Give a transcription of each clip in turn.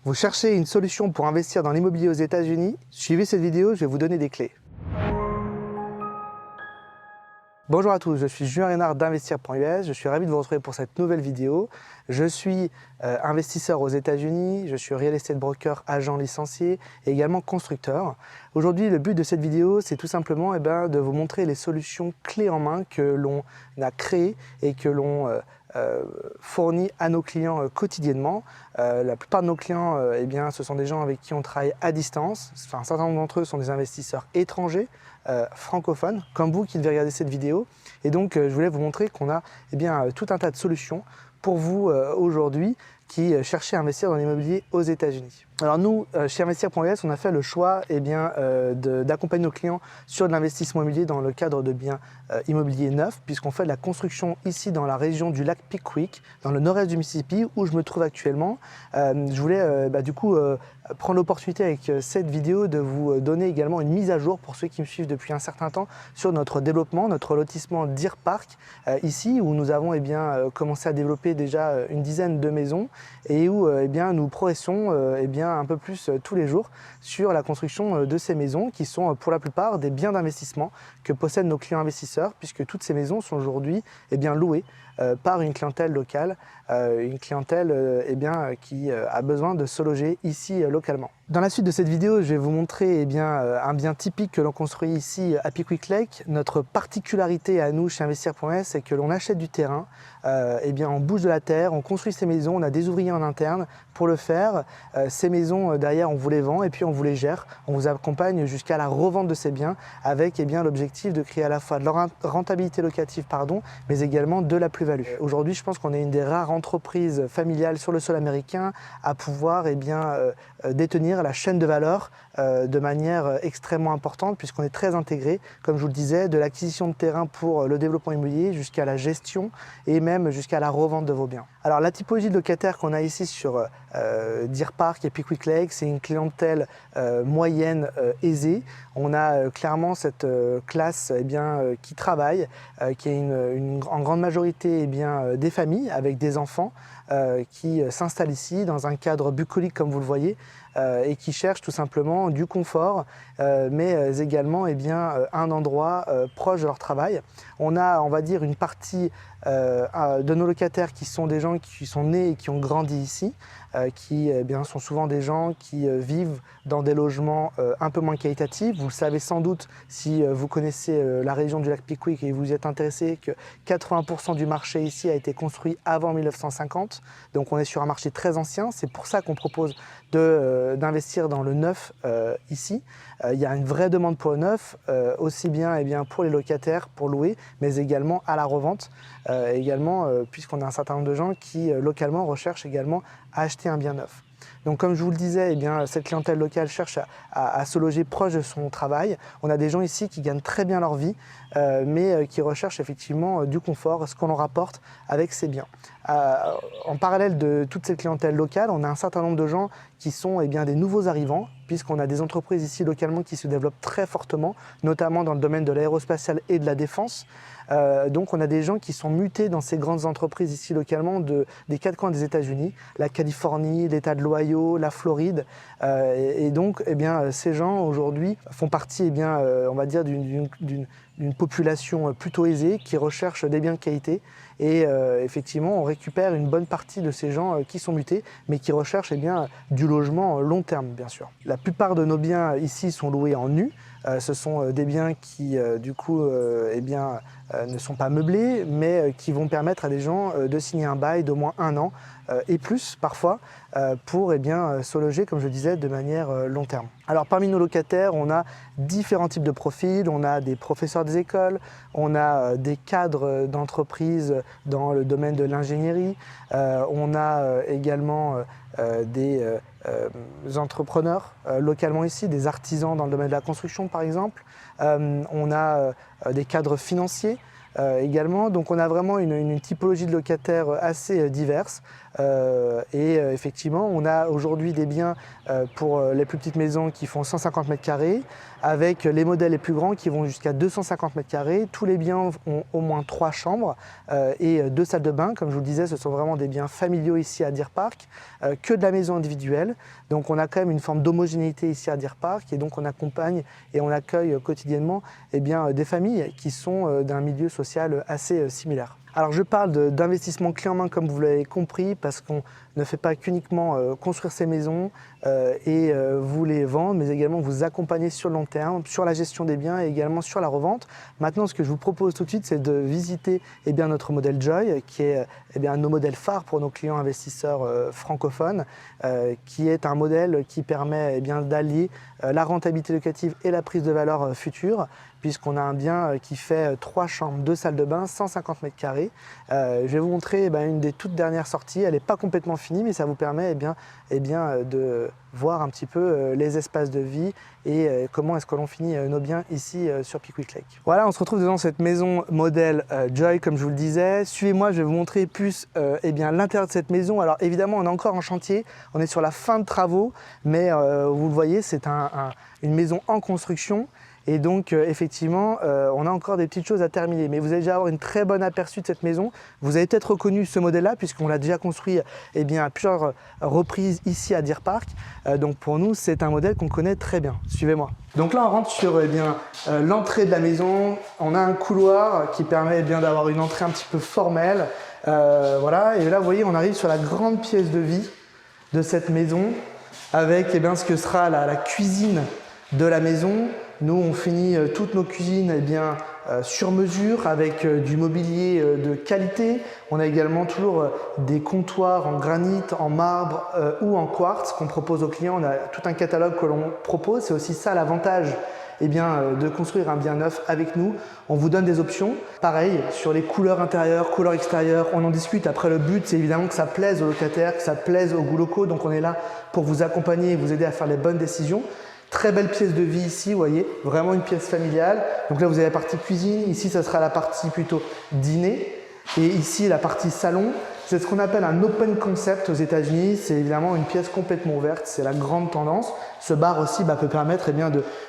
Vous cherchez une solution pour investir dans l'immobilier aux États-Unis? Suivez cette vidéo, je vais vous donner des clés. Bonjour à tous, je suis Julien Reynard d'Investir.us, je suis ravi de vous retrouver pour cette nouvelle vidéo. Je suis investisseur aux États-Unis, je suis real estate broker, agent licencié et également constructeur. Aujourd'hui, le but de cette vidéo, c'est tout simplement de vous montrer les solutions clés en main que l'on a créées et que l'on fournit à nos clients quotidiennement. La plupart de nos clients, ce sont des gens avec qui on travaille à distance. Enfin, un certain nombre d'entre eux sont des investisseurs étrangers, francophones, comme vous qui devez regarder cette vidéo. Et donc, je voulais vous montrer qu'on a tout un tas de solutions pour vous aujourd'hui qui cherchez à investir dans l'immobilier aux États-Unis. Alors nous, chez Investir.us, on a fait le choix d'accompagner nos clients sur de l'investissement immobilier dans le cadre de biens immobiliers neufs, puisqu'on fait de la construction ici dans la région du lac Pickwick, dans le nord-est du Mississippi, où je me trouve actuellement. Je voulais prendre l'opportunité avec cette vidéo de vous donner également une mise à jour pour ceux qui me suivent depuis un certain temps sur notre développement, notre lotissement Deer Park, ici où nous avons commencé à développer déjà une dizaine de maisons et où nous progressons un peu plus tous les jours sur la construction de ces maisons qui sont pour la plupart des biens d'investissement que possèdent nos clients investisseurs, puisque toutes ces maisons sont aujourd'hui louées par une clientèle locale, une clientèle qui a besoin de se loger ici localement. Dans la suite de cette vidéo, je vais vous montrer un bien typique que l'on construit ici à Pickwick Lake. Notre particularité à nous chez Investir.us, c'est que l'on achète du terrain, on bouge de la terre, on construit ces maisons, on a des ouvriers en interne pour le faire. Ces maisons, derrière, on vous les vend et puis on vous les gère. On vous accompagne jusqu'à la revente de ces biens avec l'objectif de créer à la fois de la rentabilité locative, mais également de la plus-value. Aujourd'hui, je pense qu'on est une des rares entreprises familiales sur le sol américain à pouvoir détenir la chaîne de valeur de manière extrêmement importante, puisqu'on est très intégré, comme je vous le disais, de l'acquisition de terrain pour le développement immobilier jusqu'à la gestion et même jusqu'à la revente de vos biens. Alors la typologie de locataires qu'on a ici sur Deer Park et Pickwick Lake, c'est une clientèle moyenne aisée. On a clairement cette classe qui travaille, qui est en grande majorité des familles avec des enfants qui s'installent ici dans un cadre bucolique comme vous le voyez, et qui cherchent tout simplement du confort, mais également un endroit proche de leur travail. On a, on va dire, une partie de nos locataires qui sont des gens qui sont nés et qui ont grandi ici, qui sont souvent des gens qui vivent dans des logements un peu moins qualitatifs. Vous le savez sans doute si vous connaissez la région du lac Pickwick et vous y êtes intéressé, que 80% du marché ici a été construit avant 1950. Donc on est sur un marché très ancien. C'est pour ça qu'on propose d'investir dans le neuf ici. Il y a une vraie demande pour le neuf, aussi bien pour les locataires, pour louer, mais également à la revente, puisqu'on a un certain nombre de gens qui localement recherchent également à acheter un bien neuf. Donc comme je vous le disais, cette clientèle locale cherche à se loger proche de son travail. On a des gens ici qui gagnent très bien leur vie, mais qui recherchent effectivement du confort, ce qu'on leur rapporte avec ces biens. En parallèle de toute cette clientèle locale, on a un certain nombre de gens qui sont des nouveaux arrivants, puisqu'on a des entreprises ici localement qui se développent très fortement, notamment dans le domaine de l'aérospatiale et de la défense. Donc on a des gens qui sont mutés dans ces grandes entreprises ici localement des quatre coins des États-Unis, la Californie, l'État de l'Ohio, la Floride. Ces gens aujourd'hui font partie on va dire d'une population plutôt aisée qui recherche des biens de qualité. Et effectivement, on récupère une bonne partie de ces gens qui sont mutés, mais qui recherchent du logement long terme, bien sûr. La plupart de nos biens ici sont loués en nu. Ce sont des biens qui, ne sont pas meublés, mais qui vont permettre à des gens de signer un bail d'au moins 1 an et plus parfois pour se loger, comme je disais, de manière long terme. Alors parmi nos locataires, on a différents types de profils. On a des professeurs des écoles, on a des cadres d'entreprises dans le domaine de l'ingénierie, on a également des entrepreneurs localement ici, des artisans dans le domaine de la construction par exemple. On a des cadres financiers, également. Donc on a vraiment une typologie de locataires assez diverse. Effectivement, on a aujourd'hui des biens pour les plus petites maisons qui font 150 mètres carrés, avec les modèles les plus grands qui vont jusqu'à 250 mètres carrés. Tous les biens ont au moins 3 chambres et 2 salles de bain. Comme je vous le disais, ce sont vraiment des biens familiaux ici à Deer Park, que de la maison individuelle. Donc on a quand même une forme d'homogénéité ici à Deer Park, et donc on accompagne et on accueille quotidiennement des familles qui sont d'un milieu social assez similaire. Alors je parle d'investissement clé en main, comme vous l'avez compris, parce qu'on ne fait pas qu'uniquement construire ces maisons et vous les vendre, mais également vous accompagner sur le long terme, sur la gestion des biens et également sur la revente. Maintenant, ce que je vous propose tout de suite, c'est de visiter notre modèle Joy, qui est un de nos modèles phares pour nos clients investisseurs francophones, qui est un modèle qui permet d'allier la rentabilité locative et la prise de valeur future, puisqu'on a un bien qui fait 3 chambres, 2 salles de bain, 150 mètres carrés. Je vais vous montrer une des toutes dernières sorties. Elle n'est pas complètement finie, mais ça vous permet de voir un petit peu les espaces de vie et comment est-ce que l'on finit nos biens ici sur Pickwick Lake. Voilà, on se retrouve dans cette maison modèle Joy, comme je vous le disais. Suivez-moi, je vais vous montrer plus l'intérieur de cette maison. Alors évidemment, on est encore en chantier, on est sur la fin de travaux, mais vous le voyez, c'est une maison en construction. Et donc effectivement, on a encore des petites choses à terminer. Mais vous allez déjà avoir une très bonne aperçu de cette maison. Vous avez peut-être reconnu ce modèle-là, puisqu'on l'a déjà construit à plusieurs reprises ici à Deer Park. Donc pour nous, c'est un modèle qu'on connaît très bien. Suivez-moi. Donc là, on rentre sur l'entrée de la maison. On a un couloir qui permet d'avoir une entrée un petit peu formelle. Voilà. Et là, vous voyez, on arrive sur la grande pièce de vie de cette maison, avec ce que sera la cuisine de la maison. Nous, on finit toutes nos cuisines sur mesure, avec du mobilier de qualité. On a également toujours des comptoirs en granit, en marbre ou en quartz qu'on propose aux clients. On a tout un catalogue que l'on propose. C'est aussi ça l'avantage de construire un bien neuf avec nous. On vous donne des options. Pareil, sur les couleurs intérieures, couleurs extérieures, on en discute. Après, le but, c'est évidemment que ça plaise aux locataires, que ça plaise aux goûts locaux. Donc, on est là pour vous accompagner et vous aider à faire les bonnes décisions. Très belle pièce de vie ici, vous voyez, vraiment une pièce familiale. Donc là, vous avez la partie cuisine. Ici, ça sera la partie plutôt dîner. Et ici, la partie salon. C'est ce qu'on appelle un open concept aux États-Unis. C'est évidemment une pièce complètement ouverte. C'est la grande tendance. Ce bar aussi peut permettre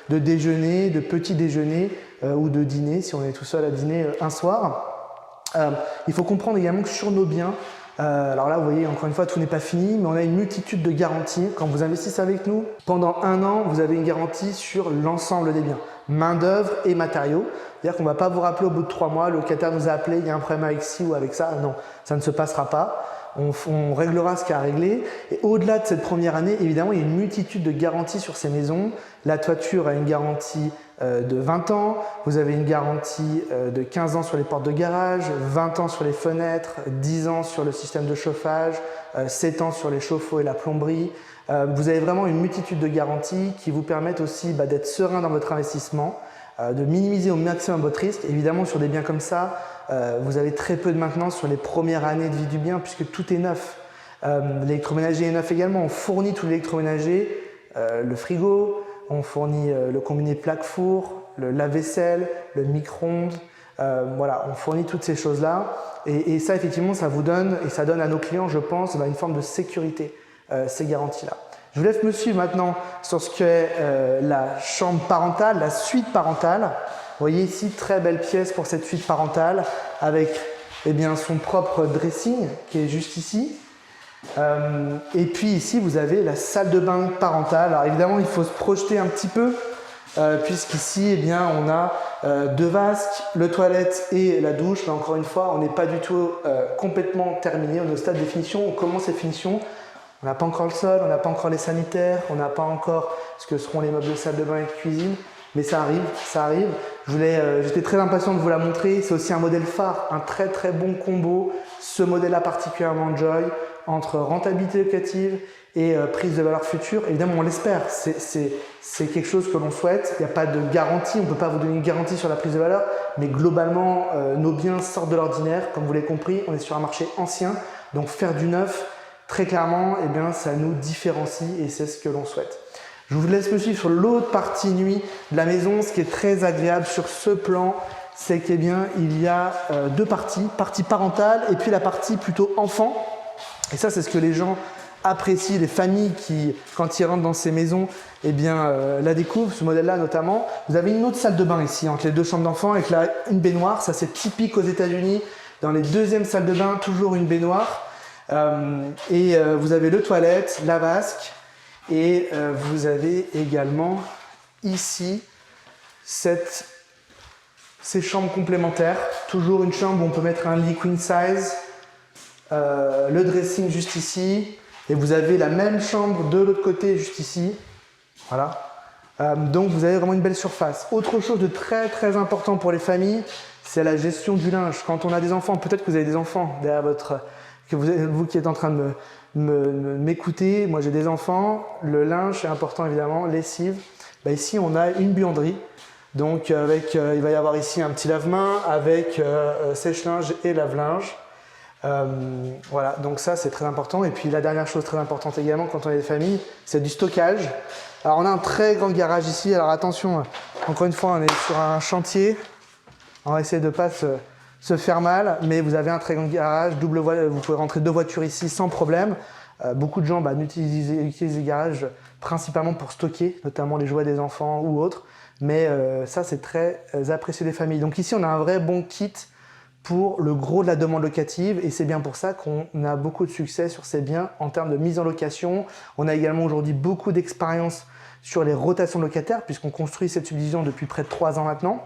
de déjeuner, de petit déjeuner ou de dîner, si on est tout seul à dîner un soir. Il faut comprendre également que sur nos biens, alors là, vous voyez, encore une fois, tout n'est pas fini, mais on a une multitude de garanties. Quand vous investissez avec nous, pendant 1 an, vous avez une garantie sur l'ensemble des biens, main-d'œuvre et matériaux. C'est-à-dire qu'on ne va pas vous rappeler au bout de 3 mois, le locataire nous a appelé, il y a un problème avec ci ou avec ça. Non, ça ne se passera pas. On réglera ce qu'il y a à régler. Et au-delà de cette première année, évidemment, il y a une multitude de garanties sur ces maisons. La toiture a une garantie de 20 ans. Vous avez une garantie de 15 ans sur les portes de garage, 20 ans sur les fenêtres, 10 ans sur le système de chauffage, 7 ans sur les chauffe-eau et la plomberie. Vous avez vraiment une multitude de garanties qui vous permettent aussi d'être serein dans votre investissement, de minimiser au maximum votre risque. Évidemment, sur des biens comme ça, vous avez très peu de maintenance sur les premières années de vie du bien, puisque tout est neuf. L'électroménager est neuf également. On fournit tout l'électroménager, le frigo, on fournit le combiné plaque-four, le lave-vaisselle, le micro-ondes. Voilà, on fournit toutes ces choses-là. Et ça, effectivement, ça vous donne, et ça donne à nos clients, je pense, une forme de sécurité, ces garanties-là. Je vous laisse me suivre maintenant sur ce qu'est la chambre parentale, la suite parentale. Vous voyez ici, très belle pièce pour cette suite parentale avec son propre dressing qui est juste ici. Et puis ici, vous avez la salle de bain parentale. Alors évidemment, il faut se projeter un petit peu puisqu'ici, on a 2 vasques, le toilette et la douche. Là, encore une fois, on n'est pas du tout complètement terminé. On est au stade de finition. On commence les finitions. On n'a pas encore le sol, on n'a pas encore les sanitaires, on n'a pas encore ce que seront les meubles de salle de bain et de cuisine. Mais ça arrive, ça arrive. J'étais très impatient de vous la montrer. C'est aussi un modèle phare, un très très bon combo. Ce modèle-là particulièrement Joy, entre rentabilité locative et prise de valeur future. Évidemment, on l'espère. C'est quelque chose que l'on souhaite. Il n'y a pas de garantie. On ne peut pas vous donner une garantie sur la prise de valeur. Mais globalement, nos biens sortent de l'ordinaire. Comme vous l'avez compris, on est sur un marché ancien. Donc faire du neuf, très clairement, ça nous différencie et c'est ce que l'on souhaite. Je vous laisse me suivre sur l'autre partie nuit de la maison. Ce qui est très agréable sur ce plan, c'est qu'il y a deux parties, partie parentale et puis la partie plutôt enfant. Et ça, c'est ce que les gens apprécient, les familles qui, quand ils rentrent dans ces maisons, la découvrent, ce modèle-là notamment. Vous avez une autre salle de bain ici, entre les deux chambres d'enfants, avec là, une baignoire. Ça, c'est typique aux États-Unis. Dans les deuxièmes salles de bain, toujours une baignoire. Vous avez le toilette, la vasque. Et vous avez également ici ces chambres complémentaires. Toujours une chambre où on peut mettre un lit queen size. Le dressing juste ici. Et vous avez la même chambre de l'autre côté juste ici. Voilà. Donc vous avez vraiment une belle surface. Autre chose de très très important pour les familles, c'est la gestion du linge. Quand on a des enfants, peut-être que vous avez des enfants derrière vous qui êtes en train de m'écouter, moi j'ai des enfants, le linge c'est important évidemment, lessive. Ici on a une buanderie, donc il va y avoir ici un petit lave-main avec sèche-linge et lave-linge. Voilà, donc ça c'est très important. Et puis la dernière chose très importante également quand on est des familles, c'est du stockage. Alors on a un très grand garage ici, alors attention, encore une fois on est sur un chantier, on va essayer de ne pas se faire mal, mais vous avez un très grand garage, double voie, vous pouvez rentrer 2 voitures ici sans problème. Beaucoup de gens utilisent les garages principalement pour stocker, notamment les jouets des enfants ou autres, mais ça c'est très apprécié des familles. Donc ici on a un vrai bon kit pour le gros de la demande locative et c'est bien pour ça qu'on a beaucoup de succès sur ces biens en termes de mise en location. On a également aujourd'hui beaucoup d'expérience sur les rotations de locataires puisqu'on construit cette subdivision depuis près de 3 ans maintenant.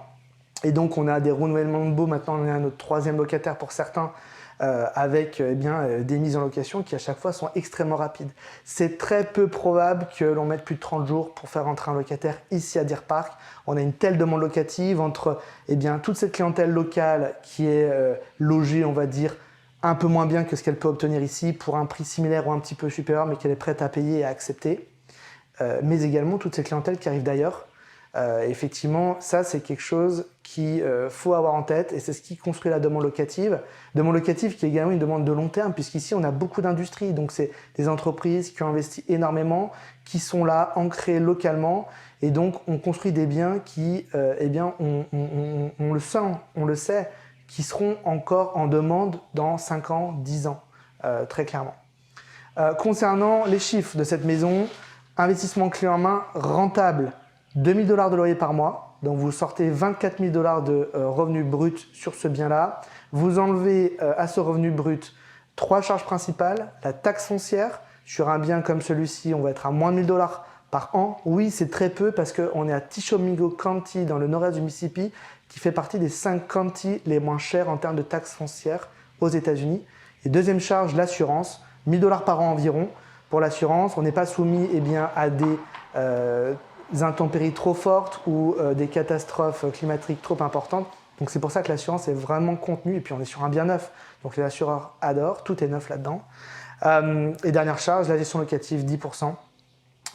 Et donc on a des renouvellements de baux, maintenant on est à notre 3e locataire pour certains avec des mises en location qui à chaque fois sont extrêmement rapides. C'est très peu probable que l'on mette plus de 30 jours pour faire entrer un locataire ici à Deer Park. On a une telle demande locative entre toute cette clientèle locale qui est logée, on va dire, un peu moins bien que ce qu'elle peut obtenir ici pour un prix similaire ou un petit peu supérieur, mais qu'elle est prête à payer et à accepter. Mais également toute cette clientèle qui arrive d'ailleurs. Effectivement, ça c'est quelque chose qu'il faut avoir en tête et c'est ce qui construit la demande locative. Demande locative qui est également une demande de long terme puisqu'ici on a beaucoup d'industries, donc c'est des entreprises qui ont investi énormément, qui sont là, ancrées localement et donc on construit des biens qui, on le sent, on le sait, qui seront encore en demande dans 5 ans, 10 ans, très clairement. Concernant les chiffres de cette maison, investissement clé en main rentable, 2 000 $ de loyer par mois, donc vous sortez 24 000 $ de revenus bruts sur ce bien-là. Vous enlevez à ce revenu brut 3 charges principales, la taxe foncière. Sur un bien comme celui-ci, on va être à moins de 1 000 $ par an. Oui, c'est très peu parce qu'on est à Tishomingo County dans le nord-est du Mississippi, qui fait partie des 5 counties les moins chers en termes de taxes foncières aux États-Unis. Et deuxième charge, l'assurance, 1 000 $ par an environ. Pour l'assurance, on n'est pas soumis à des intempéries trop fortes ou des catastrophes climatiques trop importantes. Donc c'est pour ça que l'assurance est vraiment contenue et puis on est sur un bien neuf. Donc les assureurs adorent, tout est neuf là-dedans. Et dernière charge, la gestion locative, 10%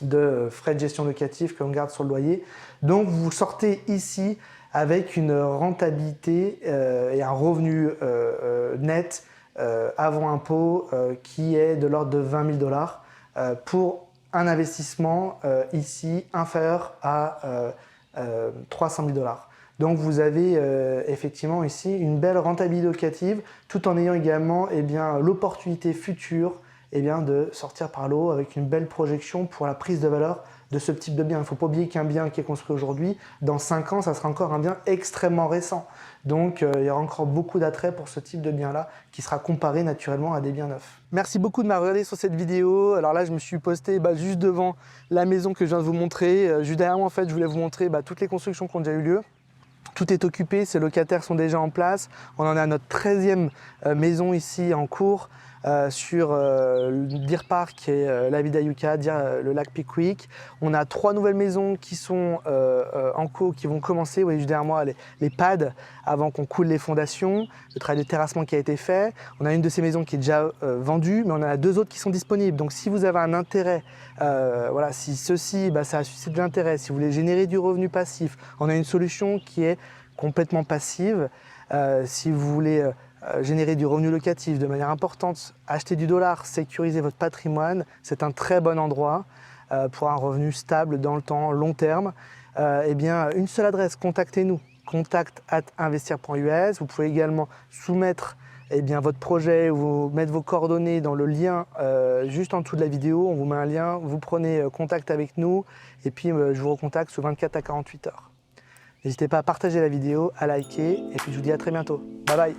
de frais de gestion locative que l'on garde sur le loyer. Donc vous sortez ici avec une rentabilité et un revenu net avant impôt qui est de l'ordre de 20 000 $ pour un investissement ici inférieur à 300 000 $. Donc vous avez effectivement ici une belle rentabilité locative tout en ayant également l'opportunité future de sortir par le haut avec une belle projection pour la prise de valeur de ce type de bien. Il ne faut pas oublier qu'un bien qui est construit aujourd'hui, dans 5 ans, ça sera encore un bien extrêmement récent. Donc il y aura encore beaucoup d'attrait pour ce type de bien-là qui sera comparé naturellement à des biens neufs. Merci beaucoup de m'avoir regardé sur cette vidéo. Alors là, je me suis posté juste devant la maison que je viens de vous montrer. Juste derrière moi, en fait, je voulais vous montrer toutes les constructions qui ont déjà eu lieu. Tout est occupé, ces locataires sont déjà en place. On en est à notre 13e maison ici en cours sur Deer Park et la Vidayuka, le lac Pickwick. On a 3 nouvelles maisons qui sont en cours, qui vont commencer. Vous voyez juste derrière moi les pads avant qu'on coule les fondations, le travail de terrassement qui a été fait. On a une de ces maisons qui est déjà vendue, mais on en a 2 autres qui sont disponibles. Donc si vous avez un intérêt, si ceci, ça a suscité de l'intérêt, si vous voulez générer du revenu passif, on a une solution qui est complètement passive. Si vous voulez générer du revenu locatif de manière importante, acheter du dollar, sécuriser votre patrimoine, c'est un très bon endroit pour un revenu stable dans le temps, long terme. Une seule adresse, contactez-nous. contact@investir.us. Vous pouvez également soumettre votre projet ou mettre vos coordonnées dans le lien juste en dessous de la vidéo. On vous met un lien, vous prenez contact avec nous et puis je vous recontacte sous 24 à 48 heures. N'hésitez pas à partager la vidéo, à liker et puis je vous dis à très bientôt. Bye bye.